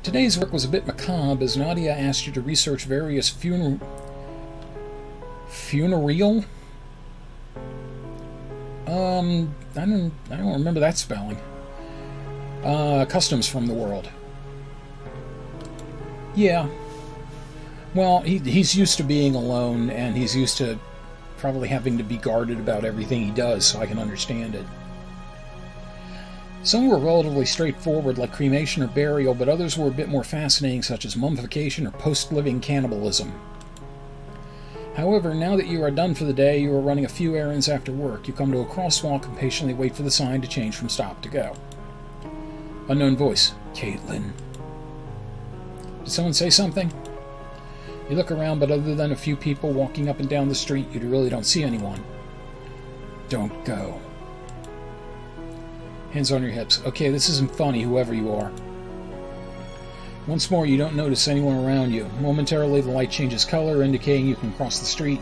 Today's work was a bit macabre as Nadia asked you to research various funereal? I don't remember that spelling. Customs from the world. Yeah. Well, he's used to being alone, and he's used to probably having to be guarded about everything he does, so I can understand it. Some were relatively straightforward, like cremation or burial, but others were a bit more fascinating, such as mummification or post-living cannibalism. However, now that you are done for the day, you are running a few errands after work. You come to a crosswalk and patiently wait for the sign to change from stop to go. Unknown voice. Caitlin. Did someone say something? You look around, but other than a few people walking up and down the street, you really don't see anyone. Don't go. Hands on your hips. Okay, this isn't funny, whoever you are. Once more, you don't notice anyone around you. Momentarily, the light changes color, indicating you can cross the street.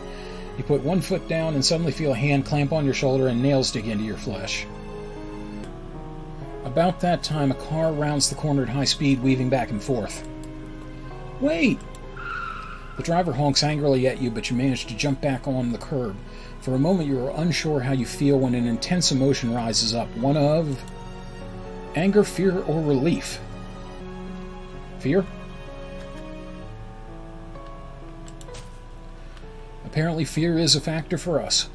You put one foot down and suddenly feel a hand clamp on your shoulder and nails dig into your flesh. About that time, a car rounds the corner at high speed, weaving back and forth. Wait! The driver honks angrily at you, but you manage to jump back on the curb. For a moment, you are unsure how you feel when an intense emotion rises up. One of anger, fear, or relief. Fear? Apparently, fear is a factor for us.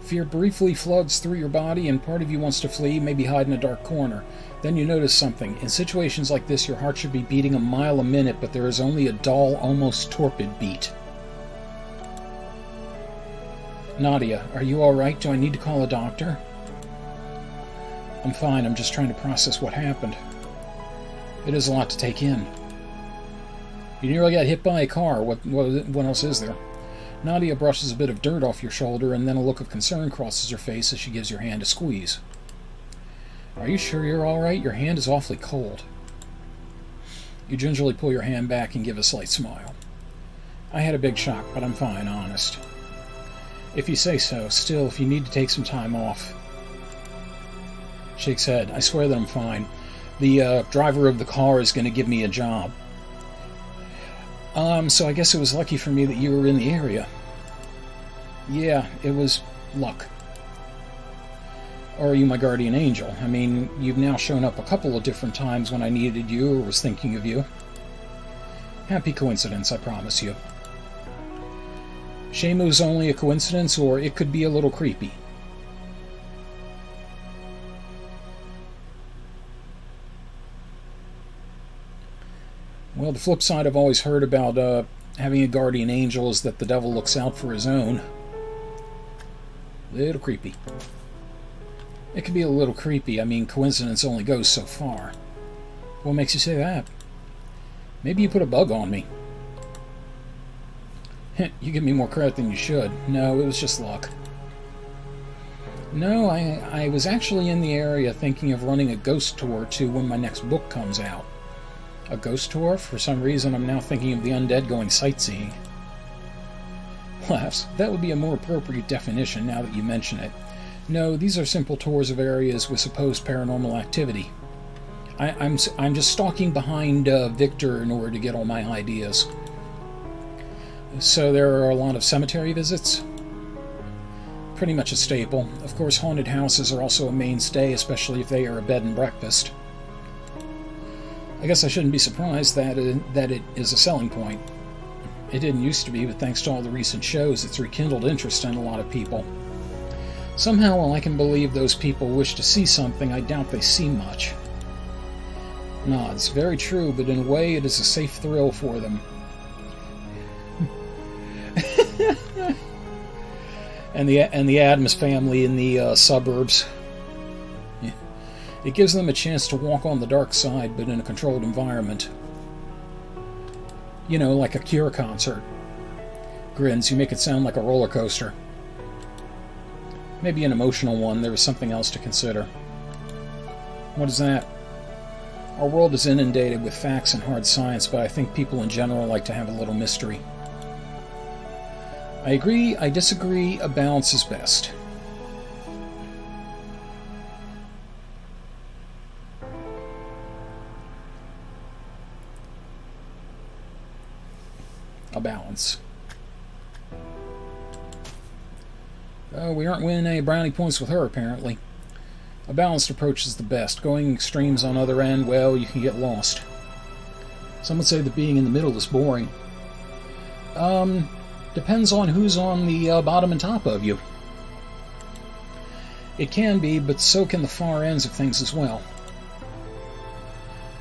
Fear briefly floods through your body, and part of you wants to flee, maybe hide in a dark corner. Then you notice something. In situations like this, your heart should be beating a mile a minute, but there is only a dull, almost torpid beat. Nadia, are you alright? Do I need to call a doctor? I'm fine. I'm just trying to process what happened. It is a lot to take in. You nearly got hit by a car. What else is there? Nadia brushes a bit of dirt off your shoulder, and then a look of concern crosses her face as she gives your hand a squeeze. Are you sure you're alright? Your hand is awfully cold. You gingerly pull your hand back and give a slight smile. I had a big shock, but I'm fine, honest. If you say so. Still, if you need to take some time off. Shakes head. I swear that I'm fine. The driver of the car is going to give me a job. So I guess it was lucky for me that you were in the area. Yeah, it was luck. Or are you my guardian angel? I mean, you've now shown up a couple of different times when I needed you or was thinking of you. Happy coincidence, I promise you. Shame it was only a coincidence, or it could be a little creepy. Well, the flip side I've always heard about having a guardian angel is that the devil looks out for his own. Little creepy. It can be a little creepy. I mean, coincidence only goes so far. What makes you say that? Maybe you put a bug on me. You give me more credit than you should. No, it was just luck. No, I was actually in the area thinking of running a ghost tour too when my next book comes out. A ghost tour? For some reason, I'm now thinking of the undead going sightseeing. Laughs. That would be a more appropriate definition now that you mention it. No, these are simple tours of areas with supposed paranormal activity. I'm just stalking behind Victor in order to get all my ideas. So there are a lot of cemetery visits? Pretty much a staple. Of course, haunted houses are also a mainstay, especially if they are a bed and breakfast. I guess I shouldn't be surprised that it is a selling point. It didn't used to be, but thanks to all the recent shows, it's rekindled interest in a lot of people. Somehow, while I can believe those people wish to see something, I doubt they see much. Nods. Very true, but in a way it is a safe thrill for them. and the Addams family in the suburbs. Yeah. It gives them a chance to walk on the dark side, but in a controlled environment. You know, like a Cure concert. Grins. You make it sound like a roller coaster. Maybe an emotional one. There was something else to consider. What is that? Our world is inundated with facts and hard science, but I think people in general like to have a little mystery. I agree, I disagree, a balance is best. A balance. Oh, we aren't winning any brownie points with her, apparently. A balanced approach is the best. Going extremes on other end, well, you can get lost. Some would say that being in the middle is boring. Depends on who's on the bottom and top of you. It can be, but so can the far ends of things as well.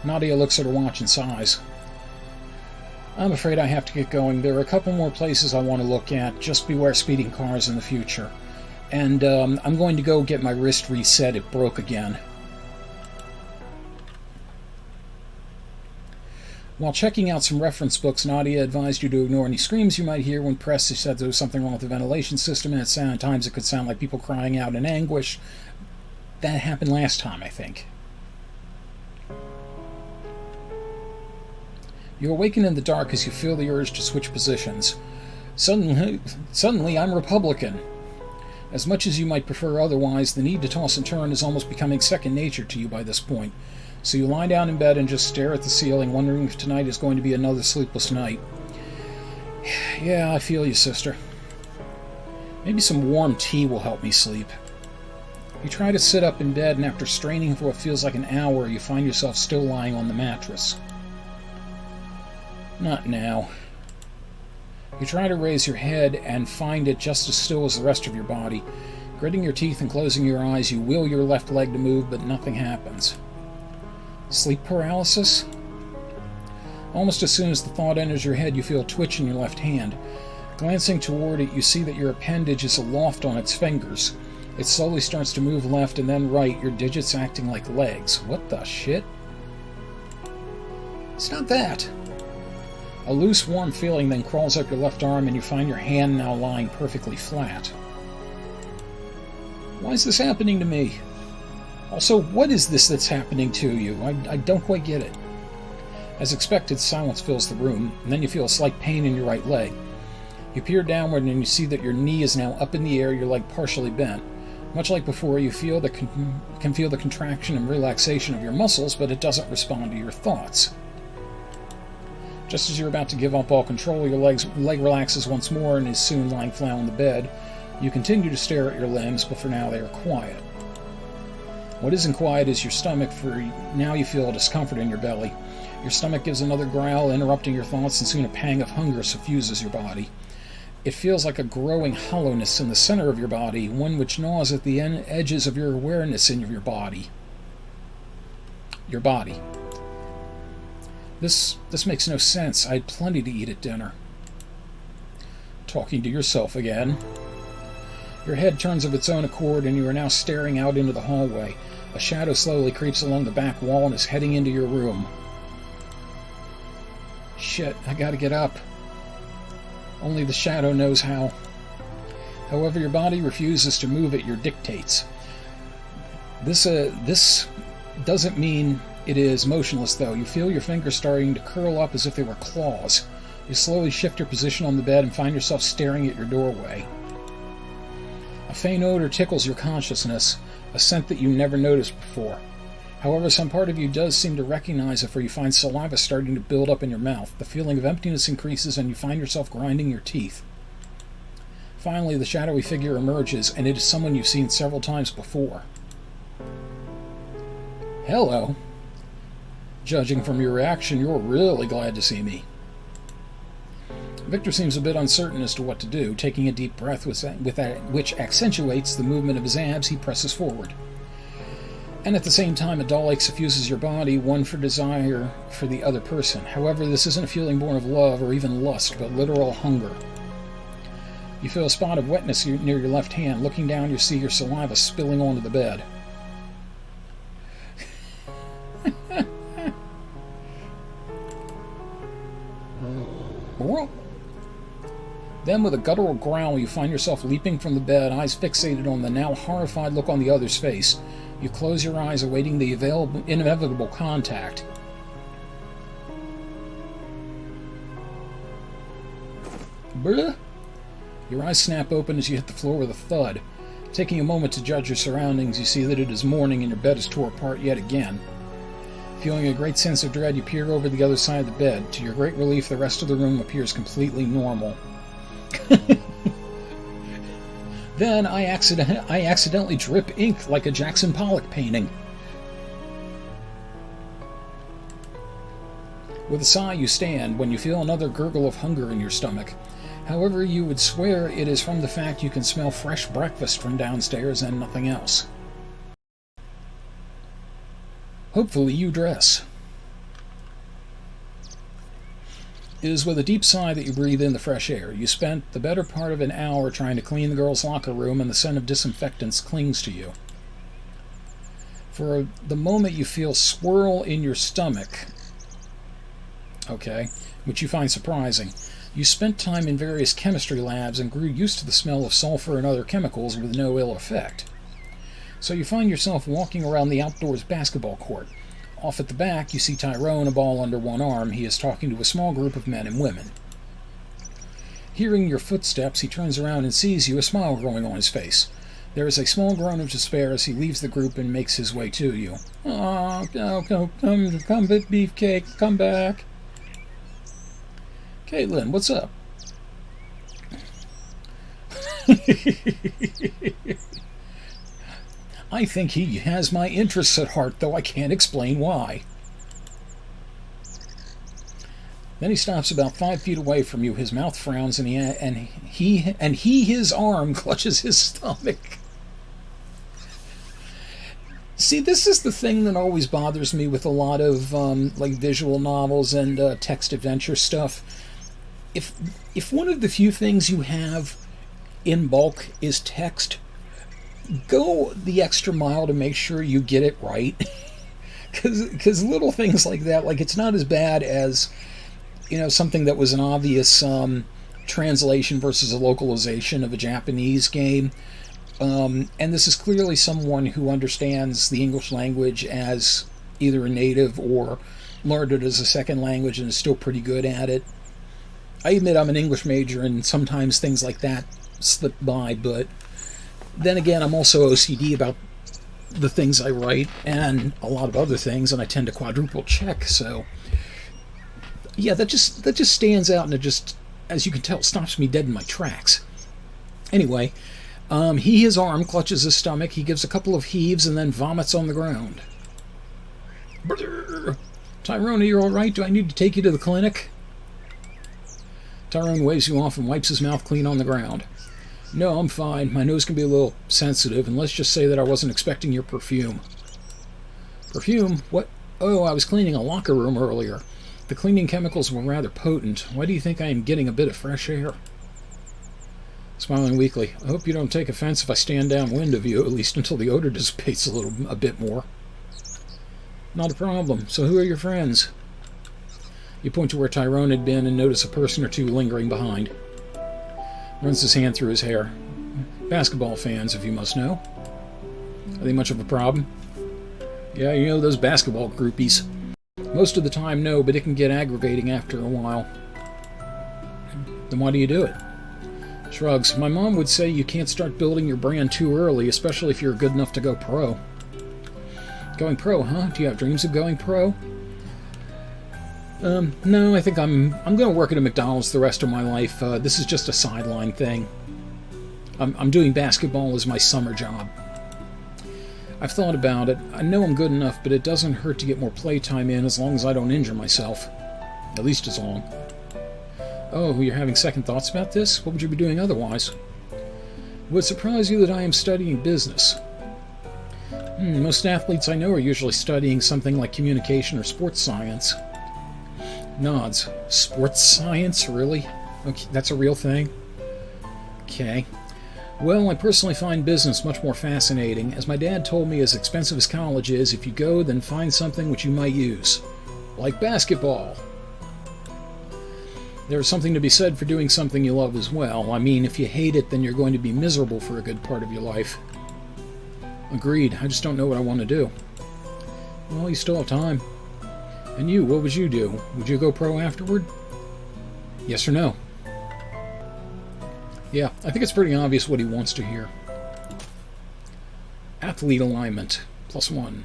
Nadia looks at her watch and sighs. I'm afraid I have to get going. There are a couple more places I want to look at. Just beware speeding cars in the future. And I'm going to go get my wrist reset. It broke again. While checking out some reference books, Nadia advised you to ignore any screams you might hear when pressed. She said there was something wrong with the ventilation system, and at times it could sound like people crying out in anguish. That happened last time, I think. You awaken in the dark as you feel the urge to switch positions. Suddenly, I'm Republican. As much as you might prefer otherwise, the need to toss and turn is almost becoming second nature to you by this point. So you lie down in bed and just stare at the ceiling, wondering if tonight is going to be another sleepless night. Yeah, I feel you, sister. Maybe some warm tea will help me sleep. You try to sit up in bed, and after straining for what feels like an hour, you find yourself still lying on the mattress. Not now. You try to raise your head and find it just as still as the rest of your body. Gritting your teeth and closing your eyes, you will your left leg to move, but nothing happens. Sleep paralysis? Almost as soon as the thought enters your head, you feel a twitch in your left hand. Glancing toward it, you see that your appendage is aloft on its fingers. It slowly starts to move left and then right, your digits acting like legs. What the shit? It's not that. A loose, warm feeling then crawls up your left arm, and you find your hand now lying perfectly flat. Why is this happening to me? Also, what is this that's happening to you? I don't quite get it. As expected, silence fills the room, and then you feel a slight pain in your right leg. You peer downward, and you see that your knee is now up in the air, your leg partially bent. Much like before, you feel can feel the contraction and relaxation of your muscles, but it doesn't respond to your thoughts. Just as you're about to give up all control, your leg relaxes once more and is soon lying flat on the bed. You continue to stare at your limbs, but for now they are quiet. What isn't quiet is your stomach, for now you feel a discomfort in your belly. Your stomach gives another growl, interrupting your thoughts, and soon a pang of hunger suffuses your body. It feels like a growing hollowness in the center of your body, one which gnaws at the edges of your awareness in your body. Your body. This makes no sense. I had plenty to eat at dinner. Talking to yourself again. Your head turns of its own accord, and you are now staring out into the hallway. A shadow slowly creeps along the back wall and is heading into your room. Shit, I gotta get up. Only the shadow knows how. However, your body refuses to move at your dictates. This doesn't mean it is motionless, though. You feel your fingers starting to curl up as if they were claws. You slowly shift your position on the bed and find yourself staring at your doorway. A faint odor tickles your consciousness, a scent that you never noticed before. However, some part of you does seem to recognize it, for you find saliva starting to build up in your mouth. The feeling of emptiness increases, and you find yourself grinding your teeth. Finally, the shadowy figure emerges, and it is someone you've seen several times before. Hello. Judging from your reaction, you're really glad to see me. Victor seems a bit uncertain as to what to do. Taking a deep breath, which accentuates the movement of his abs, he presses forward. And at the same time, a dull ache suffuses your body, one for desire for the other person. However, this isn't a feeling born of love or even lust, but literal hunger. You feel a spot of wetness near your left hand. Looking down, you see your saliva spilling onto the bed. Then, with a guttural growl, you find yourself leaping from the bed, eyes fixated on the now horrified look on the other's face. You close your eyes, awaiting the inevitable contact. Bruh! Your eyes snap open as you hit the floor with a thud. Taking a moment to judge your surroundings, you see that it is morning and your bed is torn apart yet again. Feeling a great sense of dread, you peer over the other side of the bed. To your great relief, the rest of the room appears completely normal. Then I accidentally drip ink like a Jackson Pollock painting. With a sigh, you stand when you feel another gurgle of hunger in your stomach. However, you would swear it is from the fact you can smell fresh breakfast from downstairs and nothing else. Hopefully you dress. It is with a deep sigh that you breathe in the fresh air. You spent the better part of an hour trying to clean the girls' locker room, and the scent of disinfectants clings to you. For the moment you feel swirl in your stomach, which you find surprising. You spent time in various chemistry labs and grew used to the smell of sulfur and other chemicals with no ill effect. So you find yourself walking around the outdoors basketball court. Off at the back, you see Tyrone, a ball under one arm. He is talking to a small group of men and women. Hearing your footsteps, he turns around and sees you, a smile growing on his face. There is a small groan of despair as he leaves the group and makes his way to you. "Oh, come, Beefcake, come back." Caitlin, what's up? I think he has my interests at heart, though I can't explain why. Then he stops about 5 feet away from you. His mouth frowns, and his arm clutches his stomach. See, this is the thing that always bothers me with a lot of like visual novels and text adventure stuff. If one of the few things you have in bulk is text, go the extra mile to make sure you get it right. Because little things like that, like, it's not as bad as, something that was an obvious translation versus a localization of a Japanese game. And this is clearly someone who understands the English language as either a native or learned it as a second language and is still pretty good at it. I admit I'm an English major, and sometimes things like that slip by, but then again, I'm also OCD about the things I write and a lot of other things, and I tend to quadruple check, so yeah, that just stands out, and it just, as you can tell, stops me dead in my tracks. Anyway, his arm clutches his stomach, he gives a couple of heaves, and then vomits on the ground. Brrr. Tyrone, are you alright? Do I need to take you to the clinic? Tyrone waves you off and wipes his mouth clean on the ground. No, I'm fine. My nose can be a little sensitive, and let's just say that I wasn't expecting your perfume. Perfume? What? Oh, I was cleaning a locker room earlier. The cleaning chemicals were rather potent. Why do you think I am getting a bit of fresh air? Smiling weakly. I hope you don't take offense if I stand downwind of you, at least until the odor dissipates a bit more. Not a problem. So who are your friends? You point to where Tyrone had been and notice a person or two lingering behind. Runs his hand through his hair. Basketball fans, if you must know. Are they much of a problem? Yeah, you know those basketball groupies. Most of the time, no, but it can get aggravating after a while. Then why do you do it? Shrugs. My mom would say you can't start building your brand too early, especially if you're good enough to go pro. Going pro, huh? Do you have dreams of going pro? No, I think I'm going to work at a McDonald's the rest of my life. This is just a sideline thing. I'm doing basketball as my summer job. I've thought about it. I know I'm good enough, but it doesn't hurt to get more playtime in as long as I don't injure myself. At least as long. Oh, you're having second thoughts about this? What would you be doing otherwise? Would it surprise you that I am studying business? Most athletes I know are usually studying something like communication or sports science. Nods. Sports science? Really? Okay, that's a real thing? Okay. Well, I personally find business much more fascinating. As my dad told me, as expensive as college is, if you go, then find something which you might use. Like basketball. There's something to be said for doing something you love as well. I mean, if you hate it, then you're going to be miserable for a good part of your life. Agreed. I just don't know what I want to do. Well, you still have time. And you, what would you do? Would you go pro afterward? Yes or no? Yeah, I think it's pretty obvious what he wants to hear. Athlete alignment, +1.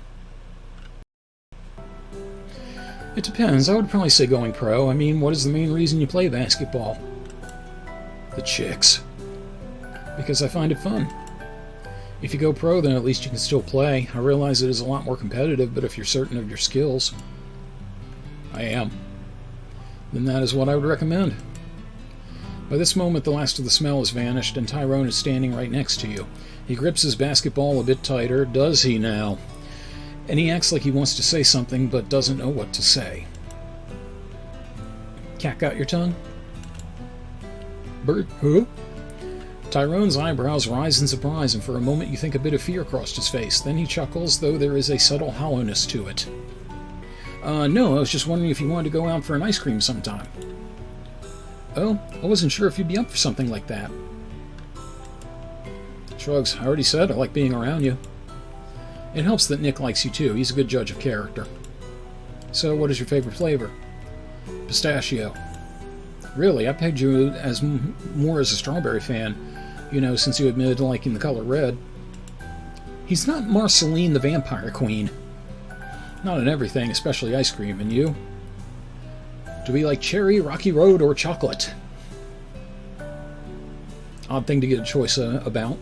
It depends. I would probably say going pro. I mean, what is the main reason you play basketball? The chicks. Because I find it fun. If you go pro, then at least you can still play. I realize it is a lot more competitive, but if you're certain of your skills, I am, then that is what I would recommend. By this moment, the last of the smell has vanished, and Tyrone is standing right next to you. He grips his basketball a bit tighter. Does he now? And he acts like he wants to say something, but doesn't know what to say. Cat got your tongue? Bird? Who? Tyrone's eyebrows rise in surprise, and for a moment you think a bit of fear crossed his face. Then he chuckles, though there is a subtle hollowness to it. No, I was just wondering if you wanted to go out for an ice cream sometime. Oh, I wasn't sure if you'd be up for something like that. Shrugs. I already said I like being around you. It helps that Nick likes you too. He's a good judge of character. So, what is your favorite flavor? Pistachio. Really, I pegged you as more as a strawberry fan, you know, since you admitted to liking the color red. He's not Marceline the Vampire Queen. Not in everything, especially ice cream. And you? Do we like cherry, Rocky Road, or chocolate? Odd thing to get a choice about.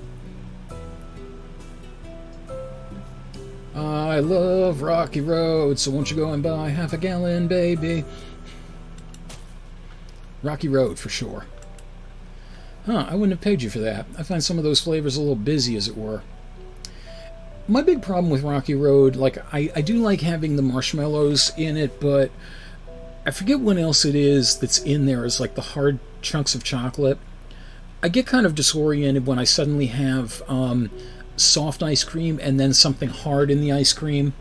I love Rocky Road, so won't you go and buy half a gallon, baby? Rocky Road, for sure. Huh, I wouldn't have paid you for that. I find some of those flavors a little busy, as it were. My big problem with Rocky Road, like, I do like having the marshmallows in it, but I forget what else it is that's in there as, like, the hard chunks of chocolate. I get kind of disoriented when I suddenly have soft ice cream and then something hard in the ice cream.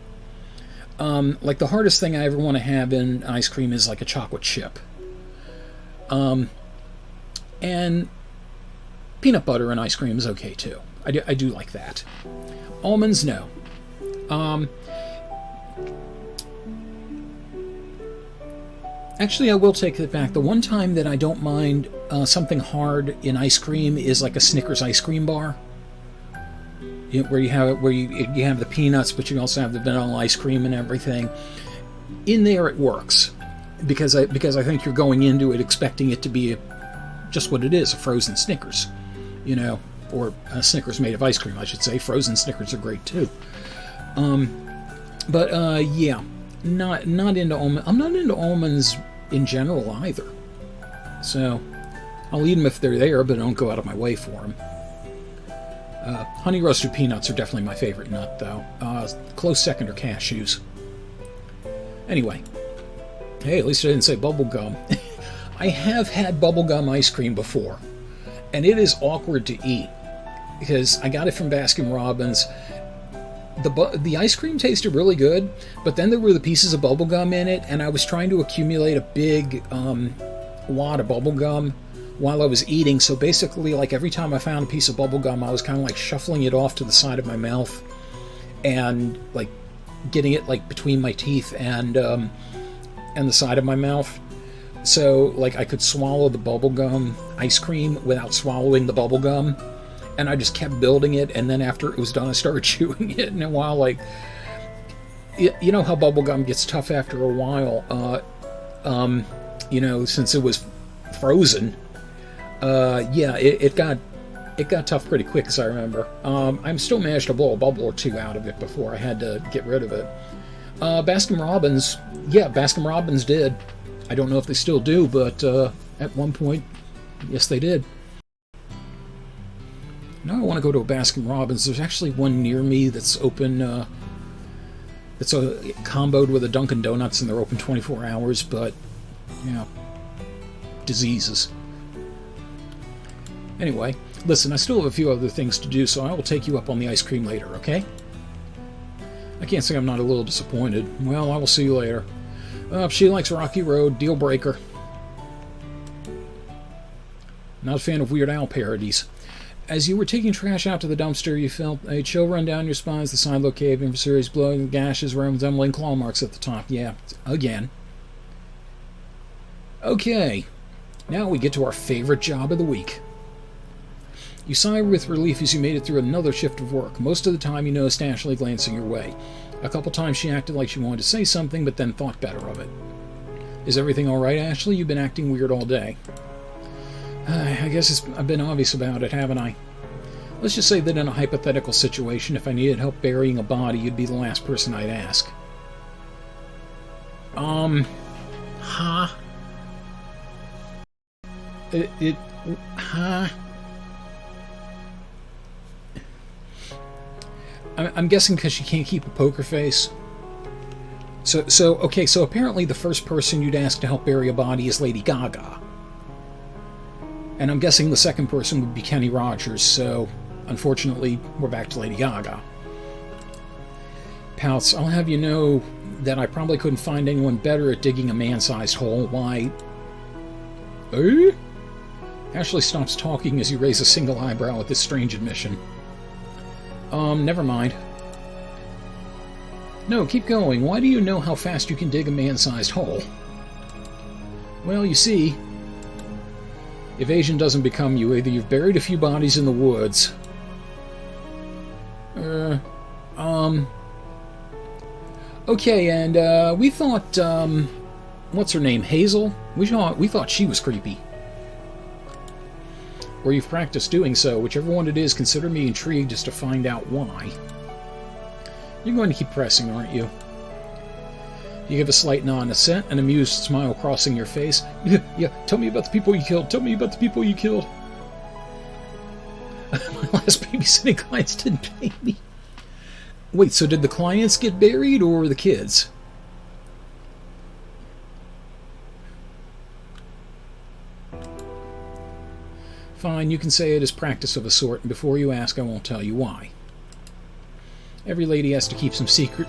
Like, the hardest thing I ever want to have in ice cream is, like, a chocolate chip. And peanut butter and ice cream is okay too. I do like that. Almonds, no. Actually, I will take it back. The one time that I don't mind something hard in ice cream is like a Snickers ice cream bar, where you have the peanuts, but you also have the vanilla ice cream and everything. In there, it works. Because I think you're going into it expecting it to be just what it is, a frozen Snickers, you know, or a Snickers made of ice cream, I should say. Frozen Snickers are great too. Yeah, not into almonds. I'm not into almonds in general either. So I'll eat them if they're there, but I don't go out of my way for them. Honey roasted peanuts are definitely my favorite nut, though. Close second are cashews. Anyway. Hey, at least I didn't say bubblegum. I have had bubblegum ice cream before, and it is awkward to eat because I got it from Baskin-Robbins. The ice cream tasted really good, but then there were the pieces of bubblegum in it, and I was trying to accumulate a big wad of bubblegum while I was eating, so basically, like, every time I found a piece of bubblegum, I was kind of like shuffling it off to the side of my mouth and, like, getting it, like, between my teeth and the side of my mouth, so like I could swallow the bubblegum ice cream without swallowing the bubblegum, and I just kept building it, and then after it was done I started chewing it, and a while, like, you know how bubblegum gets tough after a while, you know, since it was frozen. Yeah, it got tough pretty quick, as I remember. I'm still managed to blow a bubble or two out of it before I had to get rid of it. Baskin-Robbins, yeah, Baskin-Robbins did. I don't know if they still do, but at one point, yes, they did. Now I want to go to a Baskin-Robbins. There's actually one near me that's open, that's comboed with a Dunkin' Donuts, and they're open 24 hours, but, yeah, diseases. Anyway, listen, I still have a few other things to do, so I will take you up on the ice cream later, okay? I can't say I'm not a little disappointed. Well, I will see you later. She likes Rocky Road, deal breaker. Not a fan of Weird Al parodies. As you were taking trash out to the dumpster, you felt a chill run down your spine as the silo caved in for serious blowing gashes resembling claw marks at the top. Yeah, again. Okay, now we get to our favorite job of the week. You sigh with relief as you made it through another shift of work. Most of the time you noticed Ashley glancing your way. A couple times she acted like she wanted to say something, but then thought better of it. Is everything alright, Ashley? You've been acting weird all day. I guess I've been obvious about it, haven't I? Let's just say that in a hypothetical situation, if I needed help burying a body, you'd be the last person I'd ask. Huh? Huh? I'm guessing because she can't keep a poker face. Okay, so apparently the first person you'd ask to help bury a body is Lady Gaga. And I'm guessing the second person would be Kenny Rogers, so unfortunately, we're back to Lady Gaga. Pouts, I'll have you know that I probably couldn't find anyone better at digging a man-sized hole. Why? Eh? Ashley stops talking as you raise a single eyebrow at this strange admission. Never mind. No, keep going. Why do you know how fast you can dig a man-sized hole? Well, you see, if Asian doesn't become you, either you've buried a few bodies in the woods. Okay, and, we thought, what's her name, Hazel? We thought she was creepy. Or you've practiced doing so. Whichever one it is, consider me intrigued as to find out why. You're going to keep pressing, aren't you? You give a slight nod and assent, an amused smile crossing your face. Yeah, tell me about the people you killed. Tell me about the people you killed. My last babysitting clients didn't pay me. Wait, so did the clients get buried, or the kids? Fine, you can say it is practice of a sort, and before you ask, I won't tell you why. Every lady has to keep some secret...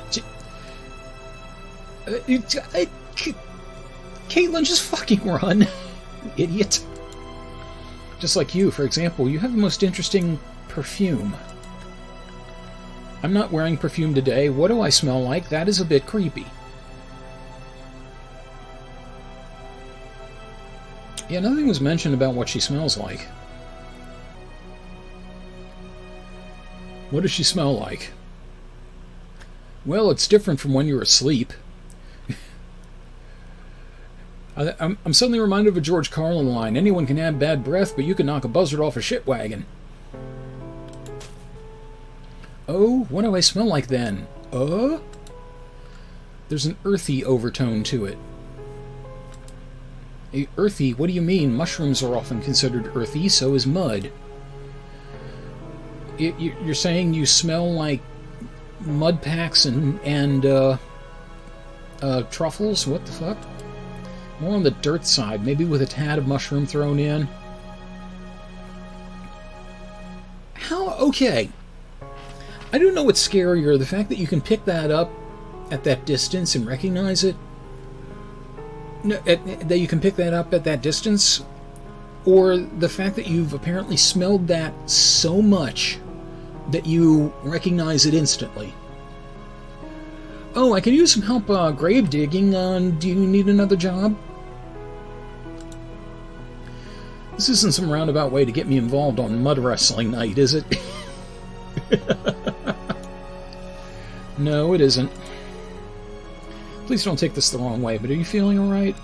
Caitlin, just fucking run. Idiot. Just like you, for example, you have the most interesting perfume. I'm not wearing perfume today. What do I smell like? That is a bit creepy. Yeah, nothing was mentioned about what she smells like. What does she smell like? Well, it's different from when you're asleep. I'm suddenly reminded of a George Carlin line. Anyone can have bad breath, but you can knock a buzzard off a shit wagon. Oh, what do I smell like then? There's an earthy overtone to it. Earthy? What do you mean? Mushrooms are often considered earthy, so is mud. You're saying you smell like mud packs and truffles? What the fuck? More on the dirt side, maybe with a tad of mushroom thrown in. How? Okay. I don't know what's scarier, the fact that you can pick that up at that distance and recognize it. No, that you can pick that up at that distance, or the fact that you've apparently smelled that so much that you recognize it instantly. Oh, I can use some help grave digging. Do you need another job? This isn't some roundabout way to get me involved on mud wrestling night, is it? No, it isn't. Please don't take this the wrong way, but are you feeling alright?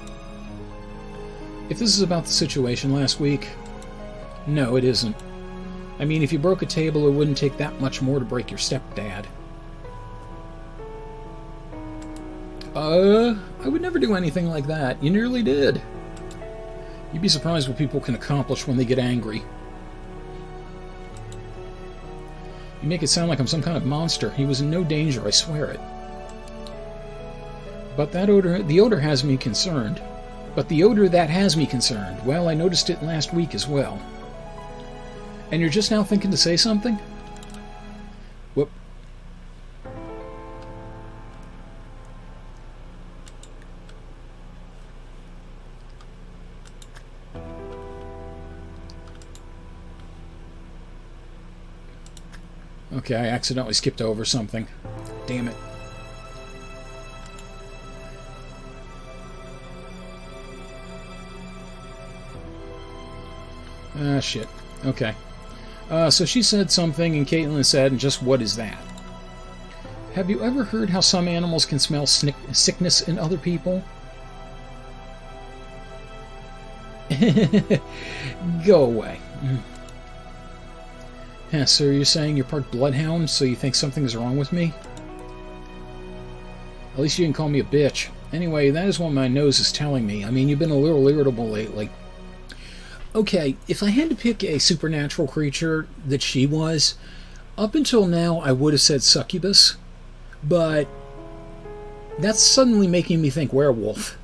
If this is about the situation last week, no, it isn't. I mean, if you broke a table, it wouldn't take that much more to break your stepdad. I would never do anything like that. You nearly did. You'd be surprised what people can accomplish when they get angry. You make it sound like I'm some kind of monster. He was in no danger, I swear it. But that odor, the odor has me concerned. But the odor that has me concerned, well, I noticed it last week as well. And you're just now thinking to say something? Whoop. Okay, I accidentally skipped over something. Damn it. Ah, shit. Okay. So she said something, and Caitlin said, and just what is that? Have you ever heard how some animals can smell sickness in other people? Go away. Yeah, so you're saying you're part bloodhound, so you think something's wrong with me? At least you didn't call me a bitch. Anyway, that is what my nose is telling me. I mean, you've been a little irritable lately. Okay, if I had to pick a supernatural creature that she was, up until now I would have said succubus, but that's suddenly making me think werewolf.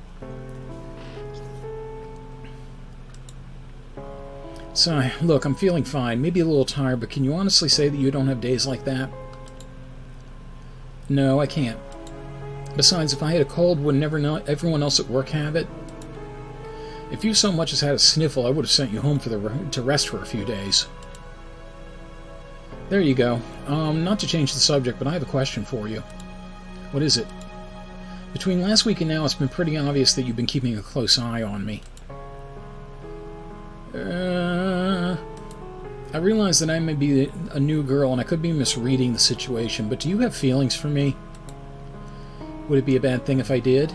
So, look, I'm feeling fine, maybe a little tired, but can you honestly say that you don't have days like that? No, I can't. Besides, if I had a cold, wouldn't everyone else at work have it? If you so much as had a sniffle, I would have sent you home to rest for a few days. There you go. Not to change the subject, but I have a question for you. What is it? Between last week and now, it's been pretty obvious that you've been keeping a close eye on me. I realize that I may be a new girl and I could be misreading the situation, but do you have feelings for me? Would it be a bad thing if I did?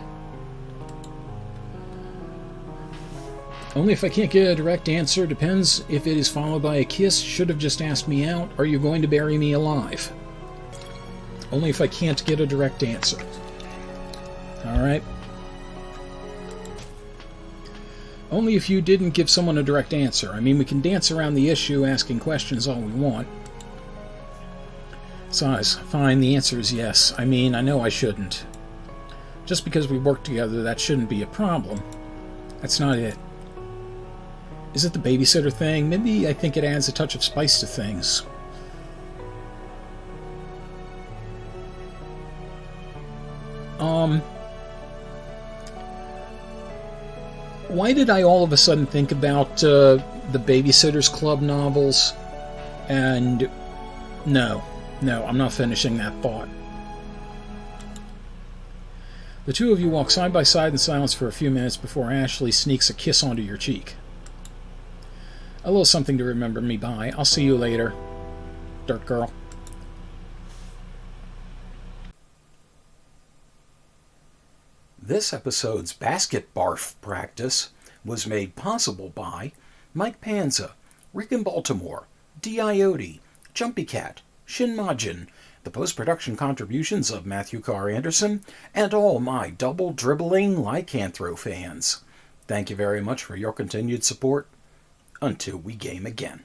Only if I can't get a direct answer. Depends if it is followed by a kiss. Should have just asked me out. Are you going to bury me alive? Only if I can't get a direct answer. Alright. Only if you didn't give someone a direct answer. I mean, we can dance around the issue asking questions all we want. Size, fine, the answer is yes. I mean, I know I shouldn't. Just because we work together, that shouldn't be a problem. That's not it. Is it the babysitter thing? Maybe I think it adds a touch of spice to things. Why did I all of a sudden think about the Babysitter's Club novels? And no, I'm not finishing that thought. The two of you walk side by side in silence for a few minutes before Ashley sneaks a kiss onto your cheek. A little something to remember me by. I'll see you later, Dirt Girl. This episode's basket barf practice was made possible by Mike Panza, Rick in Baltimore, Diote, Jumpy Cat, Shin Majin, the post-production contributions of Matthew Carr Anderson, and all my double-dribbling lycanthro fans. Thank you very much for your continued support. Until we game again.